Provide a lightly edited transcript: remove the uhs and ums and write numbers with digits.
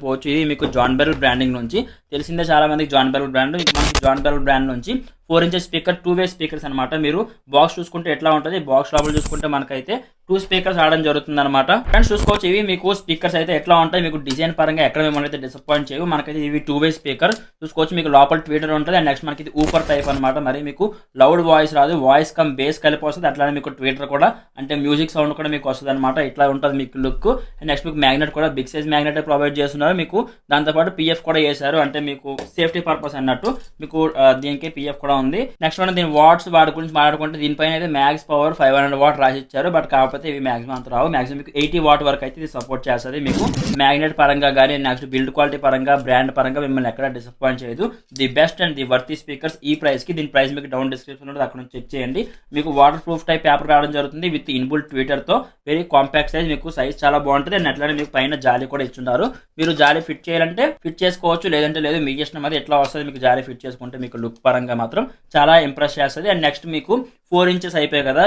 పోవచ్చు. ఇది మీకు జాన్ బెల్ బ్రాండింగ్ నుంచి తెలిసిందే చాలా మందికి జాన్ బెల్ బ్రాండ్. మనకి జాన్ బెల్ బ్రాండ్ నుంచి 4 ఇంచెస్ స్పీకర్ 2 వే స్పీకర్స్ అనమాట. మీరు బాక్స్ చూసుకుంటే ఎట్లా ఉంటుంది, బాక్స్ లోపల చూసుకుంటే మనకైతే 2 స్పీకర్స్ ఆడడం జరుగుతుంది అనమాట. ఫ్రెండ్స్ చూసుకోవచ్చు, ఇవి మీకు స్పీకర్స్ అయితే ఎట్లా ఉంటాయి, మీకు డిజైన్ పరంగా ఎక్కడ మిమ్మల్ని అయితే డిసప్పాయింట్ చేయవు. మనకైతే ఇవి 2 వే స్పీకర్ చూసుకోవచ్చు. మీకు లోపల ట్వీటర్ ఉంటుంది అండ్ నెక్స్ట్ మనకి ఇది ఊపర్ టైప్ అనమాట. మరి మీకు లౌడ్ వాయిస్ రాదు, వాయిస్ కమ్ బేస్ కలిపి వస్తుంది. అట్లానే మీకు ట్వీటర్ కూడా అంటే మ్యూజిక్ సౌండ్ కూడా మీకు వస్తుంది అనమాట. ఇట్లా ఉంటుంది మీకు లుక్. అండ్ నెక్స్ట్ మీకు మ్యాగ్నెట్ కూడా బిగ్ సైజ్ మ్యాగ్నెట్ ప్రొవైడ్ చేస్తున్నారు. మీకు దాంతోపాటు పిఎఫ్ కూడా చేశారు, అంటే మీకు సేఫ్టీ పర్పస్ అన్నట్టు మీకు దీనికి పిఎఫ్ కూడా ఉంది. నెక్స్ట్ మనం దీని వాట్స్ గురించి మాట్లాడుకుంటే దీనిపైన అయితే మ్యాక్స్ పవర్ 500 వాట్ రాసి ఇచ్చారు. బట్ కాకపోతే ఇవి మాక్సిమం అంత రావు. మాక్సిమం మీకు 80 వాట్ వరకు అయితే ఇది సపోర్ట్ చేస్తుంది. మీకు మ్యాగ్నెట్ పరంగా కానీ నెక్స్ట్ బిల్డ్ క్వాలిటీ పరంగా బ్రాండ్ పరంగా మిమ్మల్ని ఎక్కడ డిసప్పాయింట్ చేయదు. The best and the worthy speakers ఈ ప్రైస్ కి. దీని ప్రైస్ మీకు డౌన్ డిస్క్రిప్షన్ ఉంటుంది, అక్కడ నుంచి చెక్ చేయండి. మీకు వాటర్ ప్రూఫ్ టైప్ పేపర్ రావడం జరుగుతుంది విత్ ఇన్బుల్ట్ ట్వీటర్ తో. వెరీ కాంపాక్ట్ సైజ్, మీకు సైజ్ చాలా బాగుంటుంది. అండ్ అట్లానే మీకు పైన జాలి కూడా ఇచ్చున్నారు. మీరు జాలి ఫిట్ చేయాలంటే ఫిట్ చేసుకోవచ్చు, లేదంటే లేదు. మీ ఇష్టం అది ఎట్లా వస్తుంది. మీకు జాలి ఫిట్ చేసుకుంటే మీకు లుక్ పరంగా మాత్రం చాలా ఇంప్రెస్ చేస్తుంది. అండ్ నెక్స్ట్ మీకు 4 ఇంచెస్ అయిపోయాయి కదా,